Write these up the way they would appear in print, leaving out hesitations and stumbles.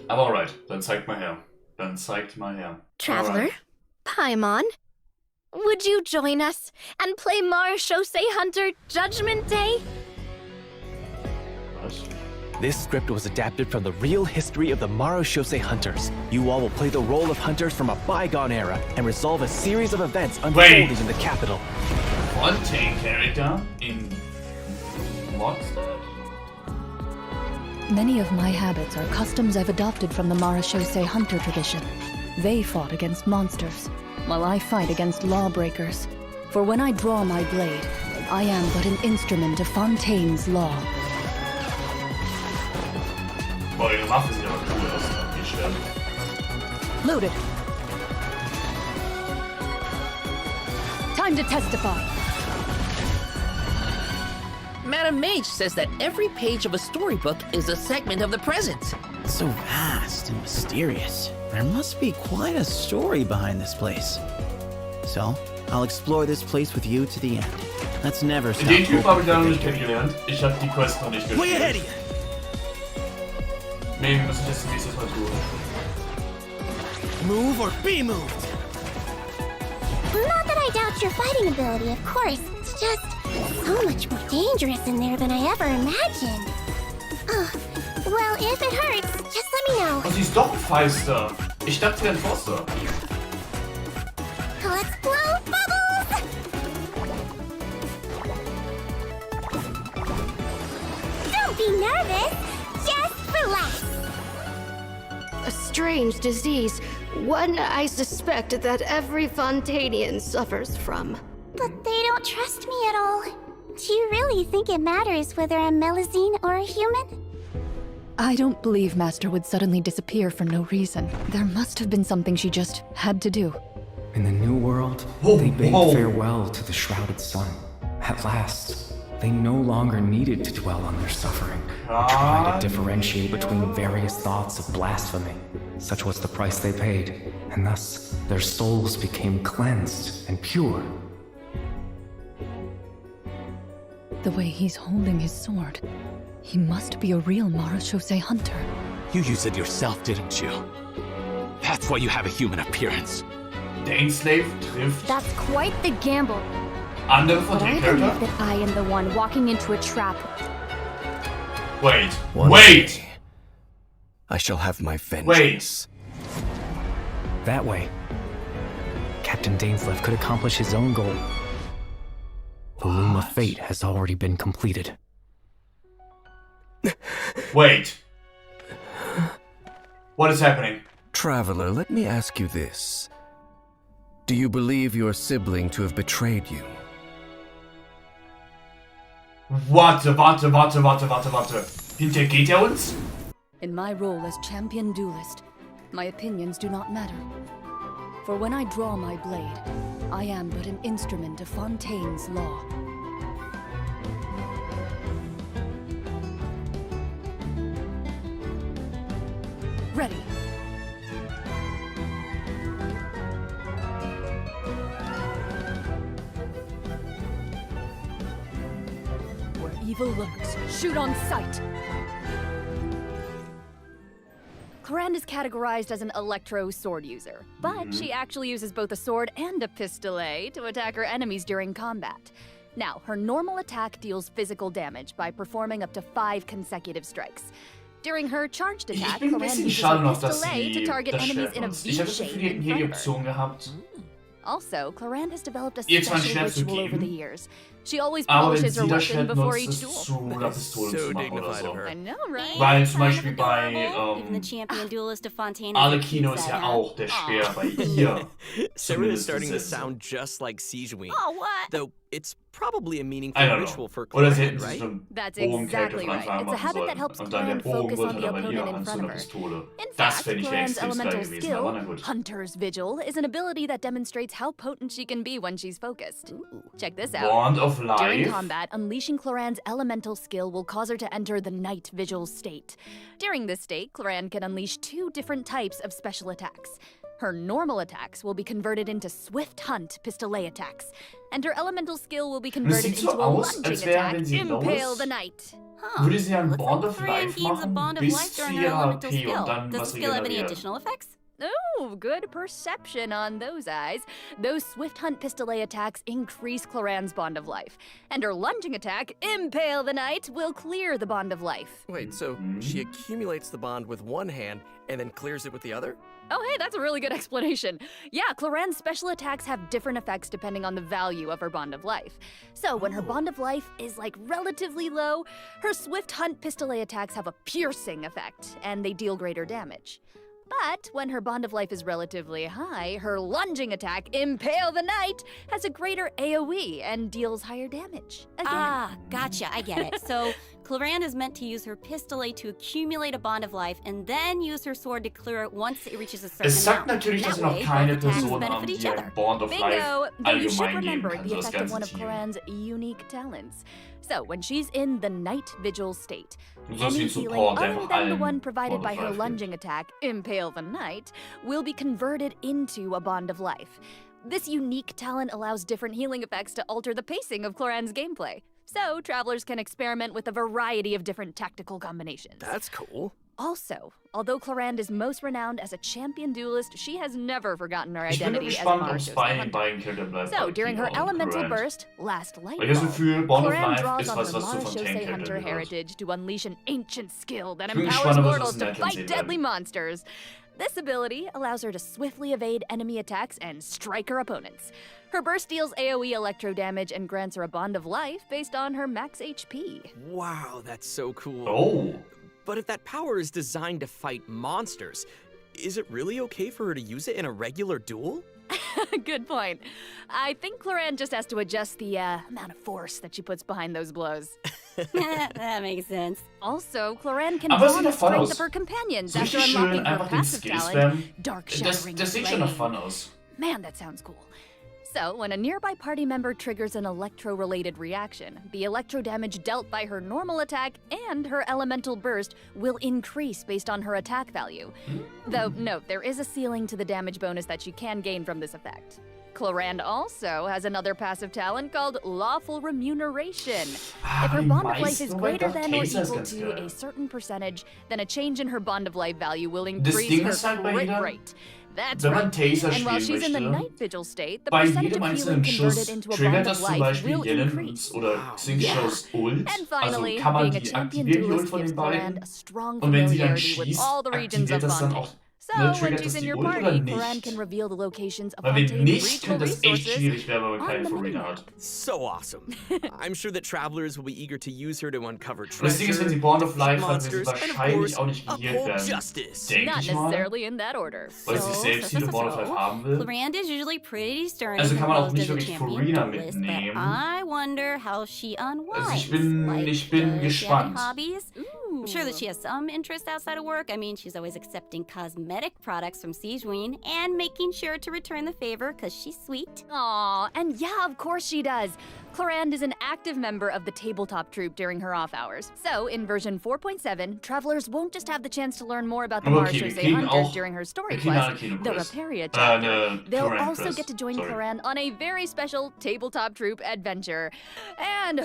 Aber alright, dann zeigt mal her. Dann zeigt mal her. Traveler, Alright. Paimon, would you join us and play Marechaussee Hunter Judgment Day? Was? This script was adapted from the real history of the Marechaussee Hunters. You all will play the role of hunters from a bygone era and resolve a series of events unfolding in the capital. Fontaine character in what's that? Many of my habits are customs I've adopted from the Marechaussee Hunter tradition. They fought against monsters, while I fight against lawbreakers. For when I draw my blade, I am but an instrument of Fontaine's law. Boah, ihre Waffe sieht aber cool aus, die Schwert. Loaded. Time to testify. Madam Mage says that every page of a storybook is a segment of the present. So vast and mysterious. There must be quite a story behind this place. So, I'll explore this place with you to the end. Let's never stop. Den Typ habe ich da noch nicht kennengelernt. Ich habe die Quest noch nicht Way ahead of gespielt. you. Nee, muss ich jetzt nächstes Mal tun. Move or be moved. Not that I doubt your fighting ability, of course. It's just so much more dangerous in there than I ever imagined. Well, if it hurts, just let me know. Oh, sie ist doch ein Feister. Ich dachte, sie wäre ein Forster. Let's blow bubbles! Don't be nervous. Just relax. A strange disease, one I suspect that every Fontanian suffers from. But they don't trust me at all. Do you really think it matters whether I'm Melusine or a human? I don't believe Master would suddenly disappear for no reason. There must have been something she just had to do. In the new world, Whoa, they bade whoa. farewell to the shrouded sun. At last, they no longer needed to dwell on their suffering, or try to differentiate between various thoughts of blasphemy. Such was the price they paid, and thus their souls became cleansed and pure. The way he's holding his sword, he must be a real Marechaussee Hunter. You used it yourself, didn't you? That's why you have a human appearance. Der Enslave trifft That's quite the gamble. andere But I Fontaine-Charakter. believe that I am the one walking into a trap. Wait, One wait, day, I shall have my vengeance. That way, Captain Dainsleif could accomplish his own goal. The Loom of Fate has already been completed. wait. What is happening? Traveler, let me ask you this. Do you believe your sibling to have betrayed you? Warte. Hintergeht er uns? In my role as champion duelist, my opinions do not matter. For when I draw my blade, I am but an instrument of Fontaine's law. Ready. Where evil lurks, shoot on sight. Clarand is categorized as an electro sword user, but she actually uses both a sword and a pistolet to attack her enemies during combat. Now, her normal attack deals physical damage by performing up to 5 consecutive strikes. During her charged Ich attack, bin ein Clarand bisschen uses schade her noch, dass pistolet to sie target das enemies Schwert in a nutzt. Ich habe das Gefühl, die V-shape hätten hier die in front of her. Option gehabt. Also, Clarand has developed a Ihr zwar ein special Schwert zu ritual over the geben, years. She always aber wenn polishes her sie das weapon Schwert before nutzt, each es duel. zu einer Pistole So zu machen oder dignified so. of her. I know, right? Weil zum Beispiel bei Even the champion duelist of Fontaine. Alecino ist ja auch der Speer bei ihr. Sarah is Zumindest starting to ist es. sound just like Siegewing. Oh, what? Though it's probably a meaningful I don't ritual know. for Oder sie Clarand, hätten sich right? so einen That's Bogenkälte exactly von right. Anfang an It's a machen habit sollen. that helps Und dann der Clarand Bogen focus wird on halt the aber in ihrer opponent in Hand zu front einer of her. Pistole. In Das fact, fände ich Clarand's extrem geil elemental gewesen, aber na skill, gut. Hunter's Vigil, is an ability that demonstrates how potent she can be when she's focused. Check this out. Wand of During Life. combat, unleashing Clarand's elemental skill will cause her to enter the night vigil state. During this state, Clarand can unleash 2 different types of special attacks. Her normal attacks will be converted into Swift Hunt Pistolet attacks, and her elemental skill will be converted sieht so into a aus, lunging als wäre, attack, wenn sie Impale los the Knight. würde sie einen Looks Bond like of Fran Life gains a machen, bond of bis life during 4 her elemental HP skill. und dann Does was the skill have any regenerieren. additional effects? Oh, good perception on those eyes. Those Swift Hunt Pistolet attacks increase Cloran's Bond of Life, and her lunging attack, Impale the Knight, will clear the Bond of Life. Wait, so she accumulates the bond with one hand and then clears it with the other? Oh, hey, that's a really good explanation. Yeah, Cloran's special attacks have different effects depending on the value of her Bond of Life. So when her Bond of Life is like relatively low, her Swift Hunt Pistolet attacks have a piercing effect, and they deal greater damage. But when her Bond of Life is relatively high, her lunging attack, Impale the Knight, has a greater AoE and deals higher damage. Again. Ah, gotcha, I get it. So, Cloran is meant to use her pistolet to accumulate a bond of life and then use her sword to clear it once it reaches a certain Es sagt amount. natürlich, dass That noch way, keine both attacks Person benefit haben, each die other. ein Bond of Life Bingo! Though you should allgemein geben remember kann, the so das effect of one ganze of Team. Cloran's unique talents. So, when she's in the Night Vigil state, Du sollst any ihn healing Support other einfach than the allen one provided Bond by of her Life geben. lunging attack, Impale the Knight, will be converted into a Bond of Life. This unique talent allows different healing effects to alter the pacing of Cloran's gameplay, so travelers can experiment with a variety of different tactical combinations. That's cool. Also, although Cloran is most renowned as a champion duelist, she has never forgotten her Ich bin nur identity as a gespannt, ob Mara es Shows bei the den Hunter. beiden Charakteren bleibt. So, bei during her Kira und elemental Grant. burst, Last Light Weil ich das Fall, Gefühl, Bond of Cloran Life draws ist on was, her was du Mara von Shows Tank Hunter hörst. heritage to unleash an ancient skill that Ich bin empowers gespannt, ob es mortals aus to den Nightlands fight sehen deadly werden. monsters. This ability allows her to swiftly evade enemy attacks and strike her opponents. Her burst deals AoE electro damage and grants her a bond of life based on her max HP. Wow, that's so cool. Oh. But if that power is designed to fight monsters, is it really okay for her to use it in a regular duel? Good point. I think Cloran just has to adjust the amount of force that she puts behind those blows. That makes sense. Also, Cloran can Aber es draw sieht on the doch fun strength aus. of her companions So after richtig schön unlocking her einfach den passive Skill talent, spam. Dark Das Shattering sieht schon nach Flame. Fun aus. Man, that sounds cool. So, when a nearby party member triggers an electro-related reaction, the electro damage dealt by her normal attack and her elemental burst will increase based on her attack value. Though, note, there is a ceiling to the damage bonus that she can gain from this effect. Cloran also has another passive talent called Lawful Remuneration. If her bond of life is greater than or equal to a certain percentage, then a change in her bond of life value will increase Ding her ist halt bei crit jeder- rate. That's Wenn man right. Taser And while spielen she's in the möchte, Night Vigil state, the bei percentage jedem of healing einzelnen Schuss converted into a triggert bond das of zum life Beispiel will increase. Yelens oder Xingqiaos Ult. And Also finally, kann man being a die champion aktivieren, die Ult duelist von gives den Cloran beiden. a strong Und wenn sie dann familiarity with schießt, all the regions of aktiviert das dann Fontaine. auch, So, ne, when triggert she's das in die your Ult oder party, Cloran nicht? can reveal the locations of Weil wenn Fontaine's nicht, regional könnte das echt resources schwierig werden, weil man on keine the Farina minimap. hat. So awesome. I'm sure that travelers will be eager to use her to uncover Und das Ding ist, wenn treasure, sie Bond of defeat Life hat, wird sie monsters, and of wahrscheinlich course, auch nicht geheilt uphold werden. justice. Denke Not ich mal. necessarily in that order. Weil sie selbst viele Bond of Life haben will. Cloran is usually pretty stern Also and kann man auch composed nicht as a wirklich champion Farina duelist, but mitnehmen. I wonder how she unwinds. Also ich bin Like, ich does bin she have any gespannt. hobbies? I'm sure that she has some interest outside of work. I mean, she's always accepting cosmetic products from Sigewinne and making sure to return the favor because she's sweet. Aw, and yeah, of course she does. Clorand is an active member of the tabletop troupe during her off hours. So, in version 4.7, travelers won't just have the chance to learn more about the Aber Mara okay, wir Shows kriegen Hunters auch- during her story wir kriegen eine quest, the Kino-Quest. Raparia chapter. Eine They'll Cloran also Quest. get to join Sorry. Cloran on a very special tabletop troupe adventure. And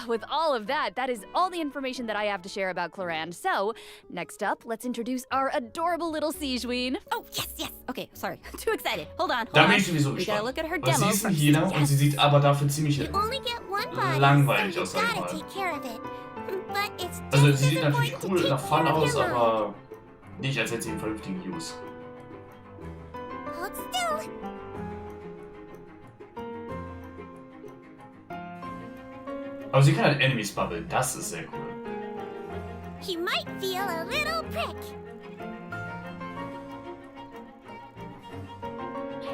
with all of that, that is all the information that I have to share about Cloran. So, next up, let's introduce our adorable little Sigewinne. Oh, yes, yes. Okay, sorry. I'm too excited. Hold on, Da hold bin on. ich sowieso We gotta gespannt. look at her Weil sie demo ist ein first. Healer und sie sieht aber dafür ziemlich You only get one body, langweilig so aus, you sag ich gotta mal. take care of it. But it's Also just sie as sieht natürlich important to cool take nach Fun care of aus, your mind. aber nicht, als hätte sie einen vernünftigen Use. Hold still. Aber sie kann halt Enemies bubbeln, das ist sehr cool. He might feel a little prick.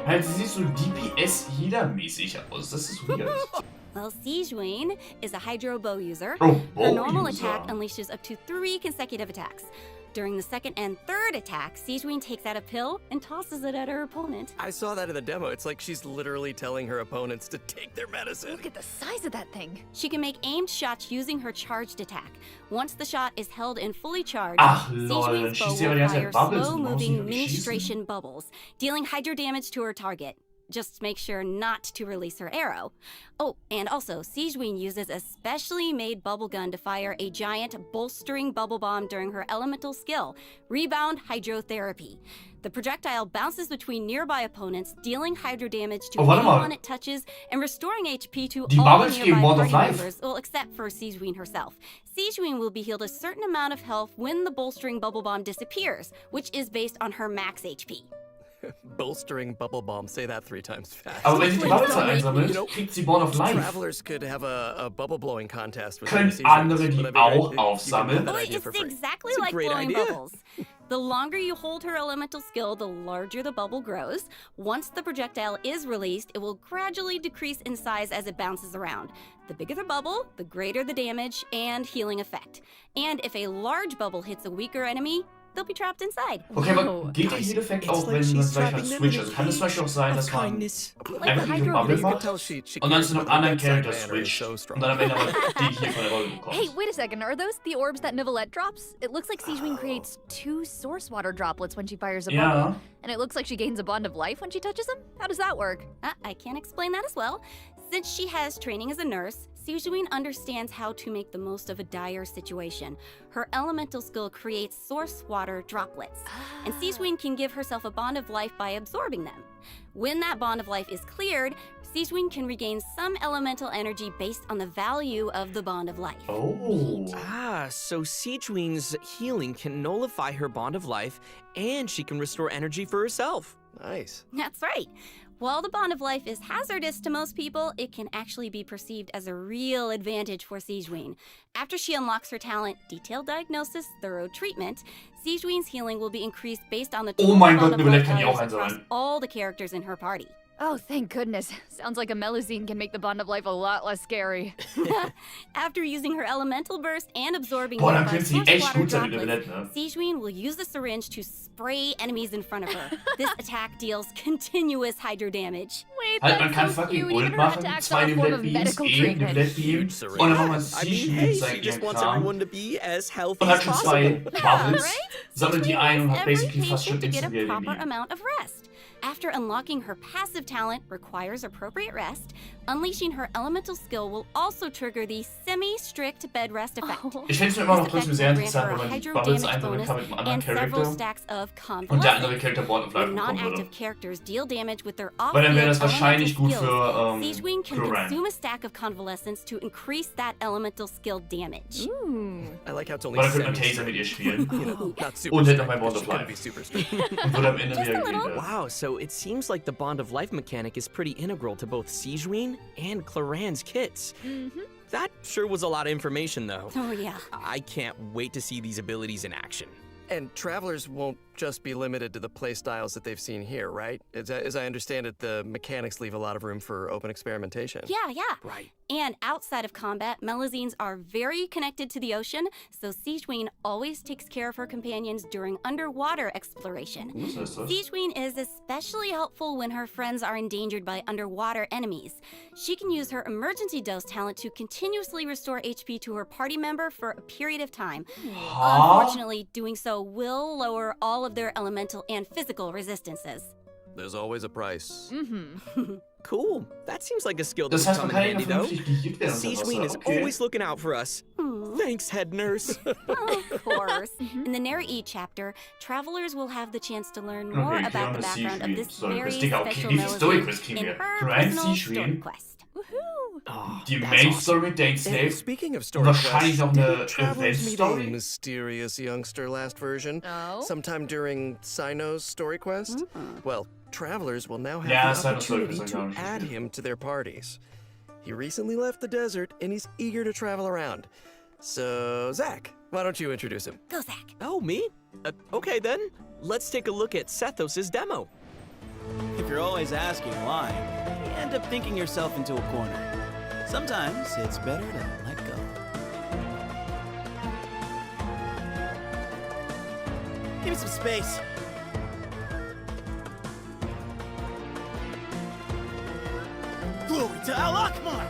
Halt, sie sieht so DPS-Healer-mäßig aus, das ist weird. Well, Sigewinne is a Hydro Bow user. Oh, Her Bow normal user. attack unleashes up to 3 consecutive attacks. During the second and third attack, Sigewinne takes out a pill and tosses it at her opponent. I saw that in the demo. It's like she's literally telling her opponents to take their medicine. Look at the size of that thing. She can make aimed shots using her charged attack. Once the shot is held and fully charged, Ach lol, dann Sigewinne's bow schießt sie aber will die ganze fire Zeit Bubbles und warum sie slow-moving nicht schießen? ministration bubbles, dealing hydro damage to her target. Just make sure not to release her arrow. Oh, and also, Sigewinne uses a specially made bubble gun to fire a giant bolstering bubble bomb during her elemental skill, Rebound Hydrotherapy. The projectile bounces between nearby opponents, dealing hydro damage to anyone it touches and restoring HP to Die all Bubbles nearby geben Wand of party Life. members, well, except for Sigewinne herself. Sigewinne will be healed a certain amount of health when the bolstering bubble bomb disappears, which is based on her max HP. Bolstering bubble bomb. Say that 3 times fast. Aber wenn sie die Bubbles einsammelt, kriegt sie Bond of Life. Travelers could have a bubble blowing contest with Können their andere seasons. die Would that be great? auch You can have aufsammeln? that Boy, idea it's for free. exactly It's a like great blowing idea. bubbles. The longer you hold her elemental skill, the larger the bubble grows. Once the projectile is released, it will gradually decrease in size as it bounces around. The bigger the bubble, the greater the damage and healing effect. And if a large bubble hits a weaker enemy, they'll be trapped inside. Okay, aber geht der Heal-Effekt auch, wenn man gleich halt switcht? Also kann es zum Beispiel auch sein, dass man einfach die Bubble macht und dann zu einem anderen Charakter switcht und dann am Ende aber die hier von der Bubble bekommt? Hey, wait a second. Are those the orbs that Nivelette drops? It looks like Sigewinne creates 2 source water droplets when she fires a bubble. Yeah. And it looks like she gains a bond of life when she touches them? How does that work? I can explain that as well. Since she has training as a nurse, Sigewinne understands how to make the most of a dire situation. Her elemental skill creates source water droplets, and Sigewinne can give herself a bond of life by absorbing them. When that bond of life is cleared, Sigewinne can regain some elemental energy based on the value of the bond of life. Oh. So Sigewinne's healing can nullify her bond of life, and she can restore energy for herself. Nice. That's right. While the bond of life is hazardous to most people, it can actually be perceived as a real advantage for Sigewinne. After she unlocks her talent, Detailed Diagnosis, Thorough Treatment, Sigewinne's healing will be increased based on the total mein bond Gott, of life Nivelette kann die auch values across einsammeln. all the characters in her party. Oh, thank goodness. Sounds like a Melusine can make the bond of life a lot less scary. After using her elemental burst and absorbing Boah, dann nearby könnte sie source echt water gut sein mit droplets, Nivelette, ne? Sigewinne will use the syringe to spray enemies in front of her. This attack deals continuous hydro damage. Wait, Halt, man kann that's so fucking cute. Ult Even her machen, attacks 2 are a form of Nivelette-Beams, medical treatment. Nivelette-Beam und dann macht man I mean, Sigewinne hey, zeigt she just ihren wants Kram everyone to be as healthy und as hat schon possible. 2 Bubbles, right? sammelt die ein und hat Every basically fast schon patient to get a instant proper Healing. amount of rest. After unlocking her passive talent requires appropriate rest, unleashing her elemental skill will also trigger the semi-strict bed rest effect. Ich finde es immer noch This trotzdem sehr effect will interessant, wenn grant her man a die hydro Bubbles damage einsammeln bonus kann mit einem anderen and several Charakter stacks of und der andere convalescence. Charakter Bond of Life When bekommen non-active würde. characters deal damage with their Weil dann wäre off-field das wahrscheinlich elemental gut skills, für Sigewinne can Kuran. consume a stack of convalescence to increase that elemental skill damage. I like how it's only Weil dann könnte man semi-strict. Taser mit ihr spielen You know, not super und hätte strict, noch mein Bond but of she could Life be super strict. und würde am Ende wieder gehen. Wow, so it seems like the bond of life mechanic is pretty integral to both Sigewinne and Claran's kits. That sure was a lot of information, though. Oh yeah. I can't wait to see these abilities in action. And travelers won't just be limited to the playstyles that they've seen here, right? As I understand it, the mechanics leave a lot of room for open experimentation. Yeah. Right. And outside of combat, Melusines are very connected to the ocean, so Sigewinne always takes care of her companions during underwater exploration. Sigewinne is especially helpful when her friends are endangered by underwater enemies. She can use her emergency dose talent to continuously restore HP to her party member for a period of time. Unfortunately, doing so will lower all of their elemental and physical resistances. There's always a price. Cool. That seems like a skill that Das would heißt, come man in kann ihn handy, noch though. vernünftig gehit werden und Sigewinne sowas. is Okay. always looking out for us. Thanks, head nurse. Of course. In the Narrate chapter, travelers will have the chance to learn more Okay, about the Claran background of Sigewinne. this Story very Quest. Digga, okay, special wie viel Story Melusine Quest kriegen in wir? her Claran personal story Sigewinne, quest. die that's Main awesome. Story, der And Slave speaking of und story wahrscheinlich quests, noch eine didn't travelers meet a Event-Story. mysterious youngster last version? Oh? Sometime during Sino's story quest? Well, travelers will now have Yeah, the Sino's story opportunity quest, to I know. add him to their parties. He recently left the desert and he's eager to travel around. So, Zach, why don't you introduce him? Go, Zach. Oh, me? Okay then. Let's take a look at Sethos' demo. If you're always asking why, you end up thinking yourself into a corner. Sometimes it's better to let go. Give me some space. Glory to Al Akbar!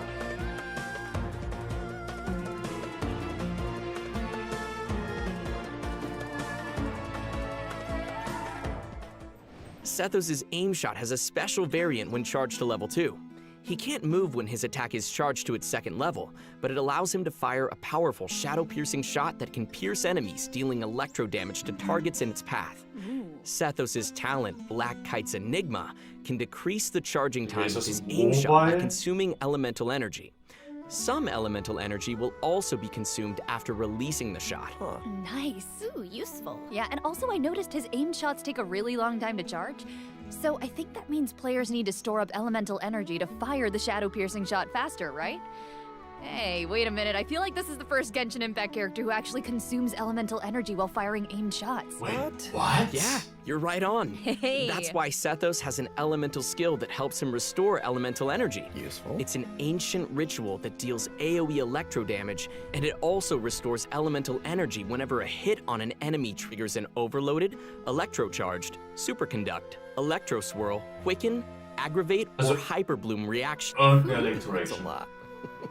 Sethos' aim shot has a special variant when charged to level 2. He can't move when his attack is charged to its second level, but it allows him to fire a powerful shadow-piercing shot that can pierce enemies, dealing electro damage to targets in its path. Sethos' talent, Black Kite's Enigma, can decrease the charging time of his aim shot by consuming elemental energy. Some elemental energy will also be consumed after releasing the shot. Nice. Ooh, useful. Yeah, and also I noticed his aim shots take a really long time to charge. So I think that means players need to store up elemental energy to fire the shadow-piercing shot faster, right? Hey, wait a minute. I feel like this is the first Genshin Impact character who actually consumes elemental energy while firing aimed shots. Wait, what? Yeah, you're right on. Hey. That's why Sethos has an elemental skill that helps him restore elemental energy. Useful. It's an ancient ritual that deals AoE electro damage, and it also restores elemental energy whenever a hit on an enemy triggers an overloaded, electrocharged, superconduct, electro swirl, quicken, aggravate, or hyperbloom reaction. That's a lot.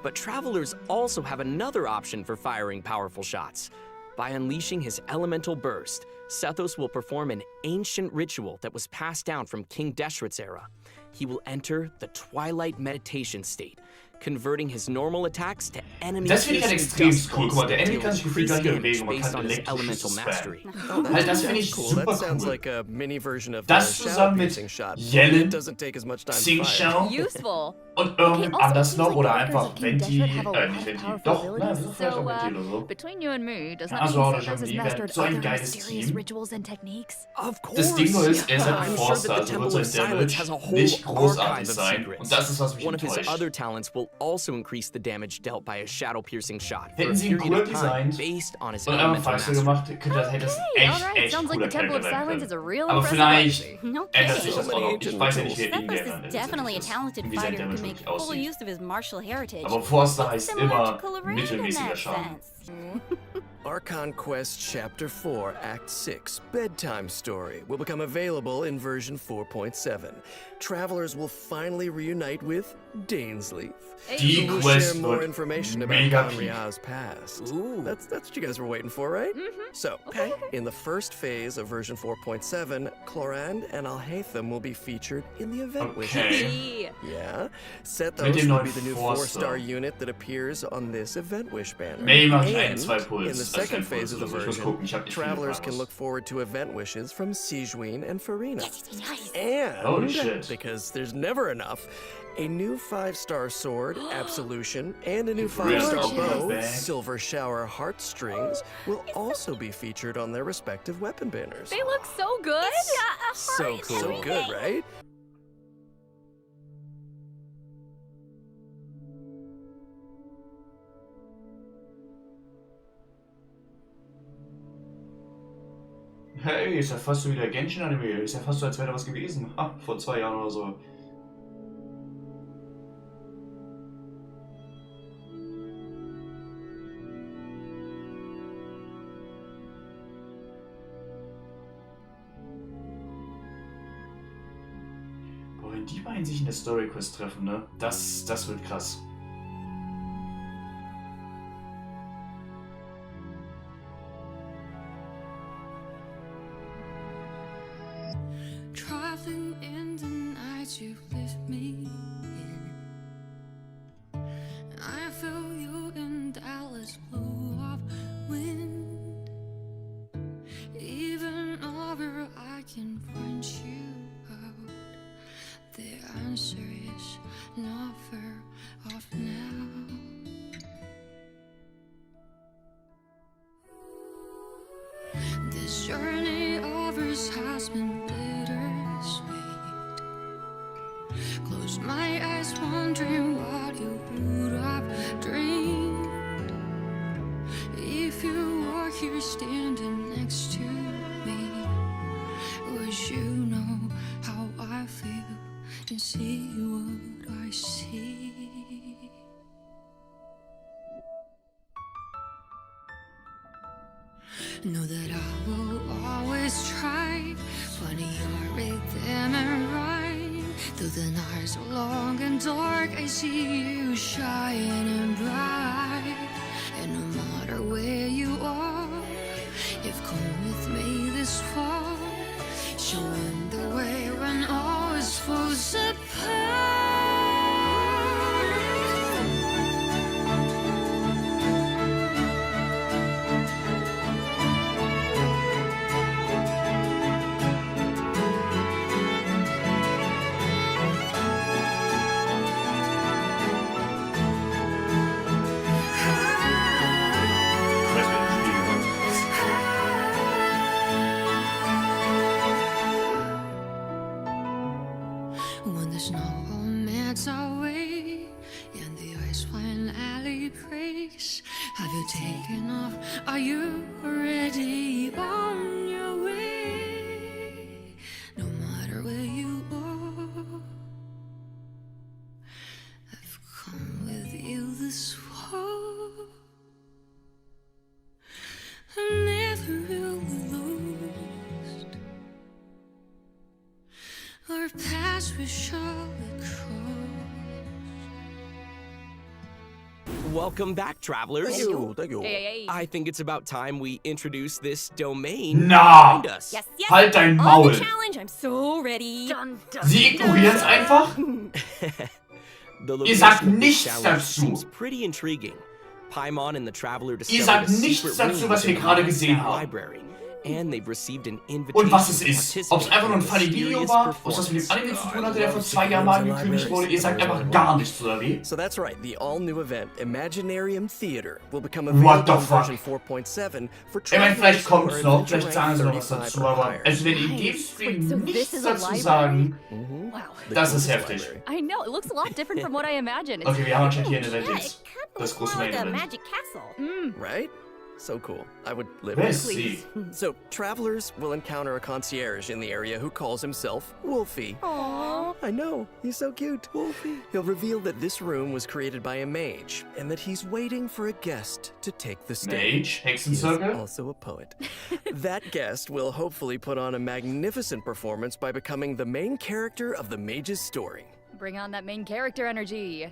But travelers also have another option for firing powerful shots. By unleashing his elemental burst, Sethos will perform an ancient ritual that was passed down from King Deshret's era. He will enter the Twilight Meditation state, converting his normal attacks to enemy. Das finde ich halt extrem cool. Guck mal, der Enemy kann sich gefühlt gar nicht bewegen, man kann elektrisches Spam. Halt, das finde ich super That sounds cool. like a mini version of Das zusammen mit Yellen, doesn't take as much time to Xingqiao Useful. und irgend anders noch oder einfach King Venti, Deshret have a lot nicht of Venti, powerful doch, abilities, ne, vielleicht auch Venti oder so. Between you and me, does that Also mean auch Sethos has schon mastered so ein other geiles mysterious Team. rituals and techniques? Of course. Das Ding nur ist, er ist Yeah, ein I'm sure Forster, that the also Temple wird of sein Silence Damage has a whole nicht großartig archive of sein. secrets. Und das ist, was mich One of his enttäuscht. other talents will also increase the damage dealt by a shadow-piercing shot for Hätten a sie ihn period cool of time designt based on his und einfach elemental falsch mastery. gemacht, hätte das echt Sounds like cooler the Temple Charakter of sein Silence können. is a real Aber impressive vielleicht legacy. No ändert sich kidding. das auch noch. Ich weiß ja nicht, wer ihn Sethos gerne is definitely a talented wie sein fighter who Damage can make wirklich full aussieht. use of his martial heritage. Aber Forster heißt Similar immer to Coloran in mittelmäßiger that Schaden. sense. Archon Quest Chapter 4, Act 6, Bedtime Story, will become available in version 4.7. Travelers will finally reunite with Dainsleif. Die We'll Quest share more wird information about mega Conria's past. Ooh. That's what you guys were waiting for, right? So, in the first phase of version 4.7, Clorand and Alhaitham will be featured in the event wishes. Okay. Yeah, Mit Sethos dem will neuen be the new Forster. 4-star unit that appears on this event wish banner. Nee, mach ich And 1, 2 Puls. in the second phase of the Ich muss version, gucken, ich hab nicht viele travelers can Fragen. look forward to event wishes from Sijuin and Farina. Nice. And, Holy shit. because there's never enough, a new 5-star sword, Absolution, and a new Really? 5-star Oh, bow, bang. Silver Shower Heartstrings, will also be featured on their respective weapon banners. They look so good. So cool. So good, right? Hey, ist ja fast so wie der Genshin-Anime. Ist ja fast so, als wäre da was gewesen. Ha, vor 2 Jahren oder so. Boah, wenn die beiden sich in der Story Quest treffen, ne? Das wird krass. Traveling in the night you lift me in. I feel you in Dallas blow up wind. Even over I can find you out. The answer is not far off now. This journey of ours has been bittersweet. Close my eyes, wondering what you would have dreamed if you were here standing next to me. Would you know how I feel and see what I see? Know that I will always always try. Funny you're with them and right. Though the nights are long and dark, I see you shining bright. And no matter where you are, you've come with me this far, showing the way when all is falls apart. When the snow melts away and the ice finally breaks, have you taken off? Are you already on your way? No matter where you are, I've come with you this far. I'm never really lost. Our paths we shall cross. Welcome back, travelers. Thank you, thank you. Hey. I think it's about time we introduce this domain Na! behind us. Yes, yes. Halt dein On Maul. the challenge, I'm so ready. Sie ignorieren es einfach? The Ihr sagt location of this nichts challenge dazu. seems pretty intriguing. Paimon and the Traveler Ihr sagt discovered a nichts secret dazu, room was wir within gerade the gesehen haben. library, and they've received an Und invitation was es to ist. Ob es participate einfach nur in ein a funny Video mysterious war, ob es was mit dem performance. Anime zu tun hatte, der vor 2 Jahren mal angekündigt wurde, ihr sagt einfach gar nichts, oder wie? So that's right, the all-new event, Imaginarium Theater, will become What available the in fuck? version 4.7 for Ich meine, vielleicht travelers kommt who es are noch, adventure vielleicht sagen sie noch was 35 dazu, or aber higher. also wenn die Nice. Livestream Wait, so this nichts is a dazu library? sagen, Wow. das ist heftig. I know, it looks a lot different from what I imagined. It's Okay, wir haben anscheinend hier ein Event Yeah, jetzt. it kind of Das looks große more like a Main-Event. magic castle. Right? So cool. I would live Wer there. ist sie? So, travelers will encounter a concierge in the area who calls himself Wolfie. Aww. I know, he's so cute. Wolfie. He'll reveal that this room was created by a mage, and that he's waiting for a guest to take the stage. Mage? He is Hexenzirkel? also a poet. That guest will hopefully put on a magnificent performance by becoming the main character of the mage's story. Bring on that main character energy.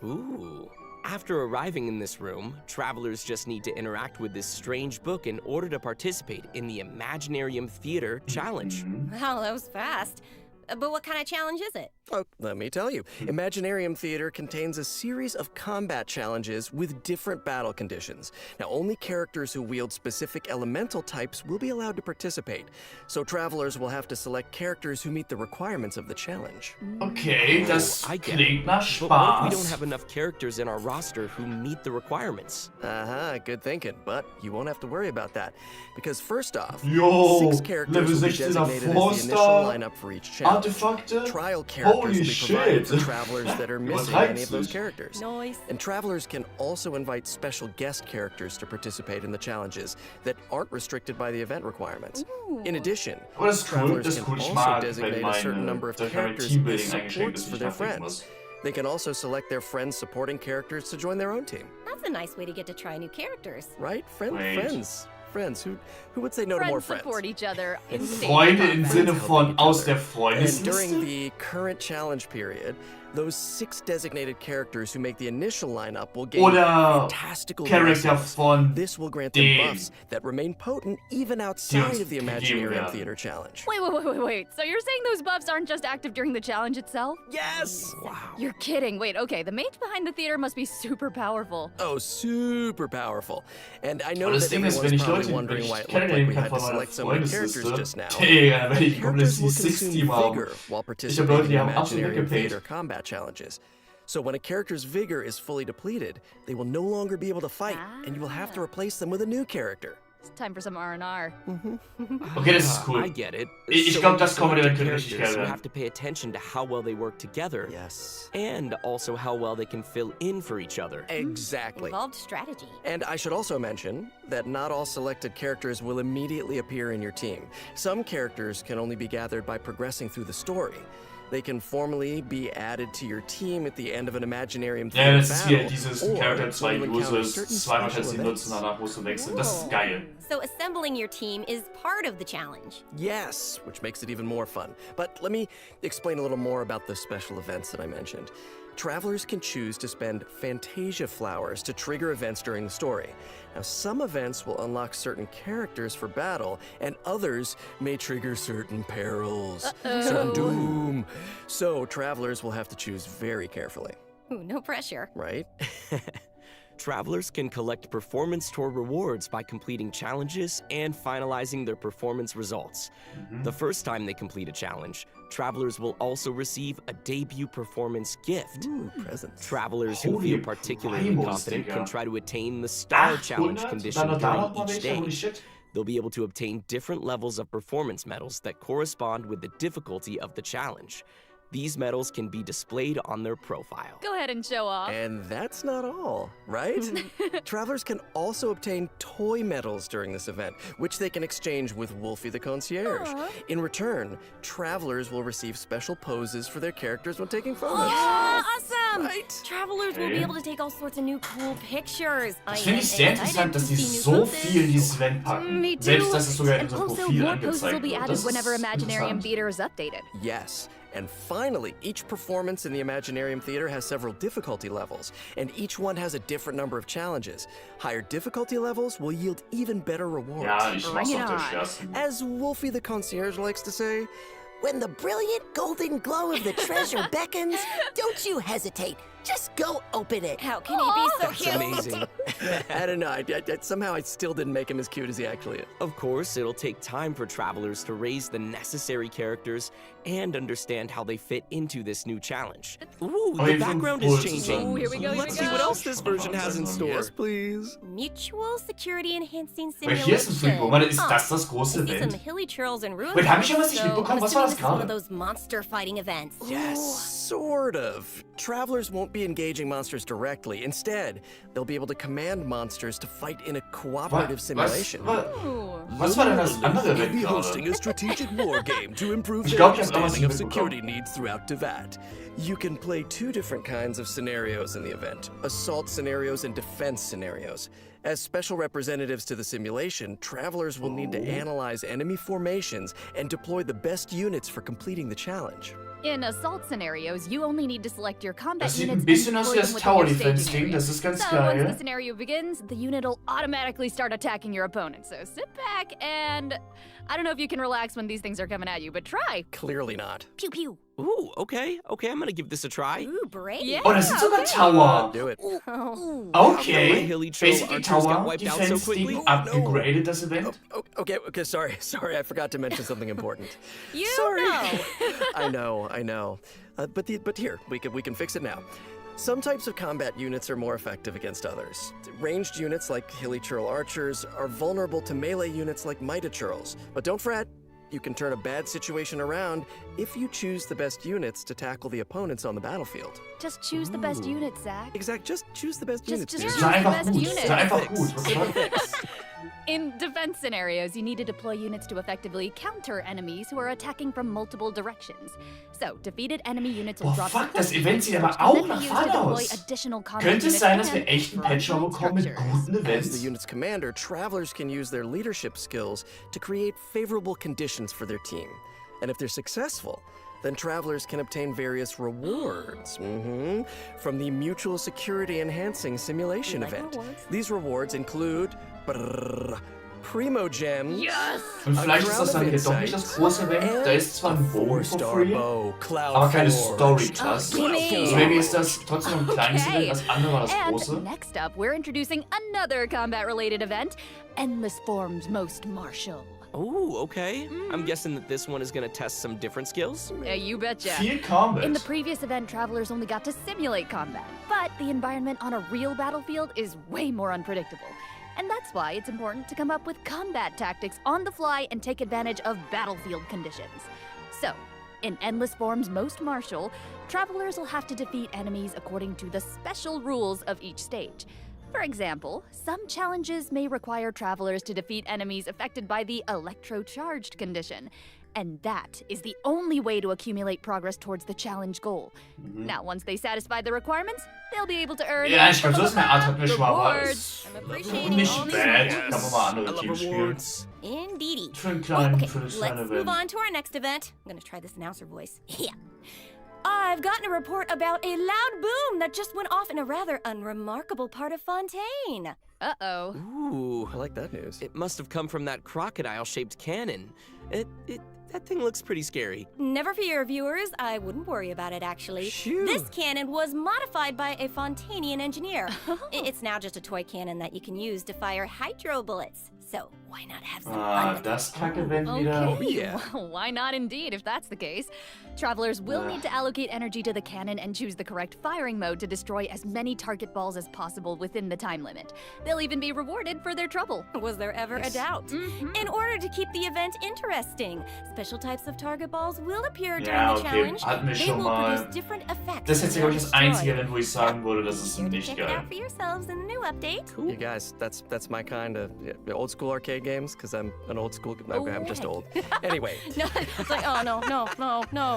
Ooh. After arriving in this room, travelers just need to interact with this strange book in order to participate in the Imaginarium Theater Challenge. Wow, that was fast. But what kind of challenge is it? Oh, let me tell you. Imaginarium Theater contains a series of combat challenges with different battle conditions. Now, only characters who wield specific elemental types will be allowed to participate, so travelers will have to select characters who meet the requirements of the challenge. Okay, das I get klingt it. nach But what if we don't Spaß. have enough characters in our roster who meet the requirements? Good thinking, but you won't have to worry about that. Because first off, Yo, 6 characters Level will be 16er designated as the initial Forster, lineup for each challenge. Artefakte? Trial characters Holy will be provided shit. for travelers that are missing Übertreibst any of those du's. characters. Nice. And travelers can also invite special guest characters to participate in the challenges that aren't restricted by the event requirements. In addition, Aber das ist cool, travelers das ist can cool. Ich also mag, wenn designate a certain number of mein characters as Teambuilding eingeschränkt supports ist, for wie ich their nachdenken friends. muss. They can also select their friends' supporting characters to join their own team. That's a nice way to get to try new characters. Right? Wait. Friends. Who would say no to more Friends friends? support each other in stage Freunde im combat. Sinne von aus der And Freundesliste? during the current challenge period, those 6 designated characters who make the initial lineup will gain Oder fantastical Charakter bonuses. von This will grant them dem, buffs that remain potent even die outside uns of the gegeben Imaginarium werden. Theater Challenge. Wait. So you're saying those buffs aren't just active during the challenge itself? Yes! Wow. You're kidding. Wait, okay, the mage behind the theater must be super powerful. Oh, super powerful. And I know Aber das that Ding ist, wenn everyone's ich probably Leute, wenn wondering ich why it kenne looked like den we kann had to von meiner select so many characters Freundesliste, just now. Digga, wenn ich komplett Characters will die 6 consume Team haben. vigor while Ich hab participating Leute, in die haben absolut Imaginarium weggepayt. Theater combat challenges. So when a character's vigor is fully depleted, they will no longer be able to fight, and you will have to replace them with a new character. It's time for some R&R. Okay, das ist cool. I get it. Ich So glaub, when das you Comedy select könnte richtig characters, geil you werden. have to pay attention to how well they work together. Yes. And also how well they can fill in for each other. Exactly. Involved strategy. And I should also mention that not all selected characters will immediately appear in your team. Some characters can only be gathered by progressing through the story. They can formally be added to your team at the end of an Imaginarium Ja, themed das ist hier battle, dieses or Charakter 2 when you encounter Uses, certain zweimal special kannst du ihn events. nutzen, danach musst du wechseln. Das ist geil. So assembling your team is part of the challenge. Yes, which makes it even more fun. But let me explain a little more about the special events that I mentioned. Travelers can choose to spend Fantasia flowers to trigger events during the story. Now, some events will unlock certain characters for battle, and others may trigger certain perils, certain doom. So, travelers will have to choose very carefully. Ooh, no pressure. Right? Travelers can collect performance toward rewards by completing challenges and finalizing their performance results. The first time they complete a challenge, travelers will also receive a debut performance gift. Ooh, presents. Travelers who Holy feel particularly primos, confident Digga. can try to attain the Star Challenge 800? condition Dann da noch during mal each welche? Holy stage. shit. They'll be able to obtain different levels of performance medals that correspond with the difficulty of the challenge. These medals can be displayed on their profile. Go ahead and show off. And that's not all, right? Travelers can also obtain toy medals during this event, which they can exchange with Wolfie the Concierge. In return, travelers will receive special poses for their characters when taking photos. Awesome! Right? Travelers will be able to take all sorts of new cool pictures. Das finde ich sehr interessant, dass die so viel in dieses Event packen. Me too. Selbst, dass es sogar in And unserem also, Profil more poses will angezeigt be wird. added Das ist whenever Imaginarium interessant. Theater is updated. Yes. And finally, each performance in the Imaginarium Theater has several difficulty levels, and each one has a different number of challenges. Higher difficulty levels will yield even better rewards. Ja, ich mach's auf der schwersten. As Wolfie the Concierge likes to say, When the brilliant golden glow of the treasure beckons, don't you hesitate. Just go open it. How can he be so that's cute? amazing. I don't know, somehow I still didn't make him as cute as he actually is. Of course, it'll take time for travelers to raise the necessary characters and understand how they fit into this new challenge. Ooh, the background is changing. Ooh, here we go, Let's see what else this version has in store. Yes, please. Mutual security enhancing Weil simulation. hier ist ein Freak. Moment, ist das das große I see some Event? hilly churls and ruins. Wait, hab ich ja was nicht so mitbekommen? I'm Was war das assuming this is one gerade? of those monster fighting events. Yes, sort of. Travelers won't be engaging monsters directly. Instead, they'll be able to command monsters to fight in a cooperative simulation. Was war denn das andere We'll Event be gerade? hosting a strategic war game to improve Ich their glaub, ich hab understanding of irgendwas security needs throughout Tevat. You can play two different kinds of scenarios in the event: assault scenarios and defense scenarios. As special representatives to the simulation, travelers will need to analyze enemy formations and deploy the best units for completing the challenge. In assault scenarios, you only need to select your combat Das sieht units ein bisschen and aus deploy wie them das within Tower your Defense staging Ding, area. das ist ganz So once the geil. scenario begins, the unit will automatically start attacking your opponent. So sit back and I don't know if you can relax when these things are coming at you, but try. Clearly not. Pew pew. Ooh, okay, I'm gonna give this a try. Ooh, brave. Yeah. Oh, das ist sogar ein Tower. Do it. Oh. Okay. Hilly Troll Basically archers got Tower wiped out Defense so quickly. Ding upgraded das Event. Okay, sorry, I forgot to mention something important. You Sorry. know. I know. But here, we can fix it now. Some types of combat units are more effective against others. Ranged units like Hilly Churl archers are vulnerable to melee units like Mighty Churls. But don't fret, you can turn a bad situation around if you choose the best units to tackle the opponents on the battlefield. Just choose the best unit, Zach. Exact, just choose the best units. Just dude. choose Sei the einfach best gut. unit. Sei einfach gut. Was soll das? In defense scenarios, you need to deploy units to effectively counter enemies who are attacking from multiple directions. So, defeated enemy units will Boah, drop fuck, das support Event sieht units, aber which auch can then nach be Fall used to deploy aus. additional combat Könnte es units sein, dass wir and echt einen Patch front bekommen mit structures. guten As the Events? unit's commander, travelers can use their leadership skills to create favorable conditions for their team. And if they're successful, then travelers can obtain various rewards from the Mutual Security Enhancing Simulation event. These rewards include Primo Gems. Yes! Und vielleicht ist das dann hier doch nicht das große Event. Da ist zwar ein Bogen for free, aber keine Story-Class. So maybe ist das trotzdem ein kleines Event, das andere war das große. And next up, we're introducing another combat-related event, Endless Forms Most Martial. Oh, okay. I'm guessing that this one is gonna test some different skills. Yeah, you betcha. Viel combat. In the previous event, travelers only got to simulate combat, but the environment on a real battlefield is way more unpredictable. And that's why it's important to come up with combat tactics on the fly and take advantage of battlefield conditions. So, in Endless Forms Most Martial, travelers will have to defeat enemies according to the special rules of each stage. For example, some challenges may require travelers to defeat enemies affected by the electro-charged condition. And that is the only way to accumulate progress towards the challenge goal. Now, once they satisfy the requirements, they'll be able to earn Ja, ich glaube, so ist eine Art hat mir schon mal, aber rewards. ist nicht bad. Kann man mal andere Teams spielen. Indeedy. Für einen kleinen, Okay, für das let's kleine move Event. on to our next event. I'm gonna try this announcer voice. Yeah. I've gotten a report about a loud boom that just went off in a rather unremarkable part of Fontaine. Uh-oh. Ooh. I like that news. It must have come from that crocodile-shaped cannon. That thing looks pretty scary. Never fear, viewers. I wouldn't worry about it, actually. Shoo. This cannon was modified by a Fontainian engineer. It's now just a toy cannon that you can use to fire hydro bullets. So why not have some fun with Das Kack-Event wieder. Okay, well, why not indeed, if that's the case. Travelers will need to allocate energy to the cannon and choose the correct firing mode to destroy as many target balls as possible within the time limit. They'll even be rewarded for their trouble. Was there ever a doubt? In order to keep the event interesting, special types of target balls will appear during Ja, the okay, challenge. hatten wir They schon will mal. produce different effects. Das ist jetzt, when glaube ich, das they're einzige destroyed. Event, wo ich sagen würde, das ist nicht Check it geil. out for yourselves in the new update. You guys, that's my kind of old school arcade games, because I'm an old school. I'm just old. Anyway. No, it's like, oh no,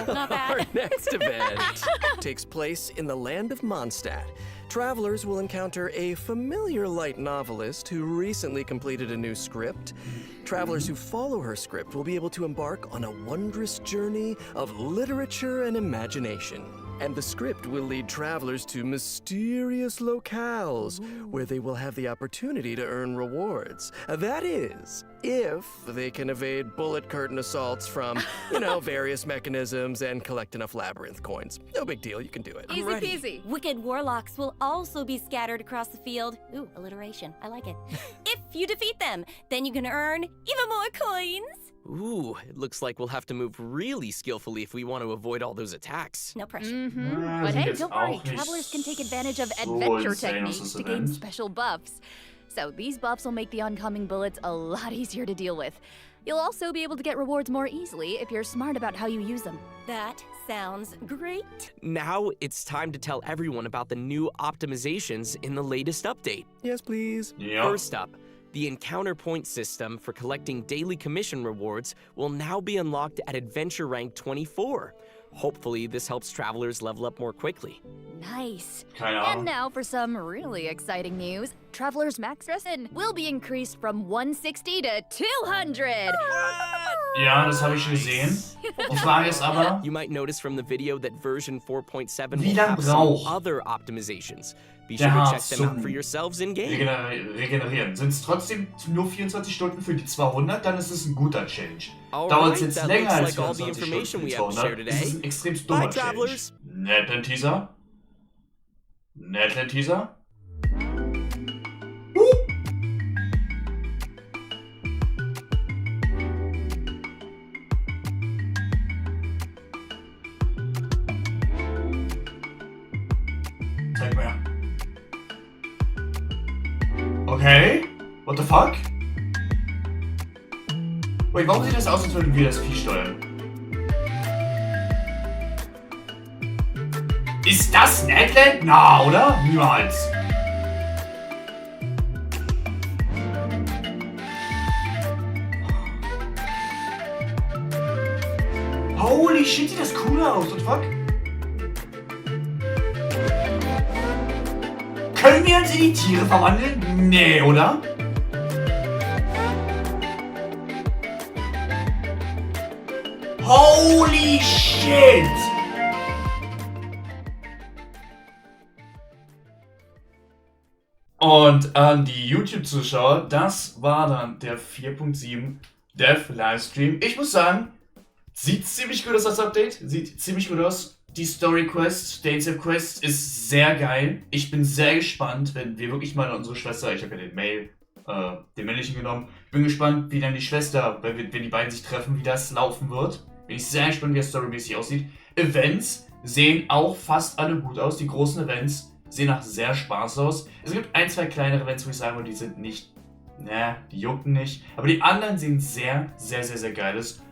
not that. Our next event takes place in the land of Mondstadt. Travelers will encounter a familiar light novelist who recently completed a new script. Travelers who follow her script will be able to embark on a wondrous journey of literature and imagination. And the script will lead travelers to mysterious locales where they will have the opportunity to earn rewards. That is, if they can evade bullet curtain assaults from, various mechanisms and collect enough labyrinth coins. No big deal, you can do it. Easy peasy. Wicked warlocks will also be scattered across the field. Ooh, alliteration. I like it. If you defeat them, then you can earn even more coins. Ooh, it looks like we'll have to move really skillfully if we want to avoid all those attacks. No pressure. But hey, don't worry, travelers can take advantage of adventure techniques to gain special buffs. So these buffs will make the oncoming bullets a lot easier to deal with. You'll also be able to get rewards more easily if you're smart about how you use them. That sounds great. Now it's time to tell everyone about the new optimizations in the latest update. Yes, please. Yep. First up, the encounter point system for collecting daily commission rewards will now be unlocked at adventure rank 24. Hopefully, this helps travelers level up more quickly. Nice. Keine Ahnung. And now for some really exciting news. Travelers' max Resin will be increased from 160 to 200. Ja, das habe ich schon gesehen. Die Frage ist aber, You might notice from the video that version 4.7 Wie will lang have some braucht other optimizations. Be der sure to Hart check them out zum for yourselves in game. Regenerieren? Sind es trotzdem nur 24 Stunden für die 200, dann ist es ein guter Change. All Dauert es right, jetzt that länger looks als like all the 24 information Stunden we für have to share 200, ist es today. ein extrem Bye, dummer Change. travelers. Netten Teaser. Netten Teaser. Zeig mir. Okay. What the fuck? Wait, warum sieht das aus, als würden wir das Vieh steuern? Ist das Netland? Na, oder? Niemals. Holy shit, sieht das cool aus. What the fuck? Können wir uns in die Tiere verwandeln? Nee, oder? Holy shit! Und an die YouTube-Zuschauer, das war dann der 4.7 Dev Livestream. Ich muss sagen, sieht ziemlich gut aus, das Update. Sieht ziemlich gut aus. Die Story Quest, der Insel Quest ist sehr geil. Ich bin sehr gespannt, wenn wir wirklich mal unsere Schwester, ich habe ja den männlichen genommen. Bin gespannt, wie dann die Schwester, wenn die beiden sich treffen, wie das laufen wird. Bin ich sehr gespannt, wie das storymäßig aussieht. Events sehen auch fast alle gut aus. Die großen Events sehen nach sehr Spaß aus. Es gibt ein, zwei kleinere Events, wo ich sagen würde, die sind nicht, die jucken nicht. Aber die anderen sehen sehr, sehr, sehr, sehr geil aus.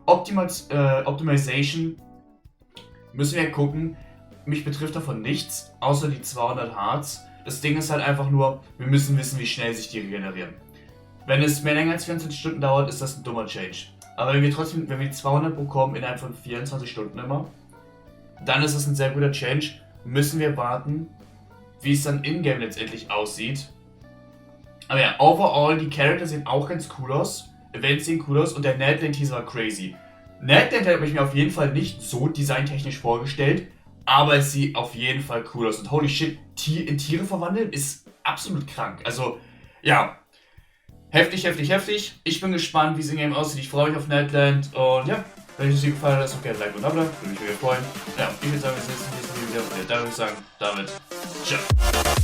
Optimization müssen wir gucken. Mich betrifft davon nichts, außer die 200 Hearts. Das Ding ist halt einfach nur, wir müssen wissen, wie schnell sich die regenerieren. Wenn es mehr länger als 24 Stunden dauert, ist das ein dummer Change. Aber wenn wir 200 bekommen innerhalb von 24 Stunden immer, dann ist es ein sehr guter Change. Müssen wir warten, wie es dann in-game letztendlich aussieht. Aber ja, overall, die Charakter sehen auch ganz cool aus. Events sehen cool aus und der Nadland-Teaser war crazy. Nadland habe ich mir auf jeden Fall nicht so designtechnisch vorgestellt, aber es sieht auf jeden Fall cool aus. Und holy shit, in Tiere verwandeln ist absolut krank. Also, ja, heftig, heftig, heftig. Ich bin gespannt, wie es in-game aussieht. Ich freue mich auf Nadland und ja, wenn euch das Video gefallen hat, lasst doch gerne ein Like und ein Abo da. Würde mich mega freuen. Ja, ich würde sagen, wir sehen uns im nächsten Video wieder. Und damit, ciao.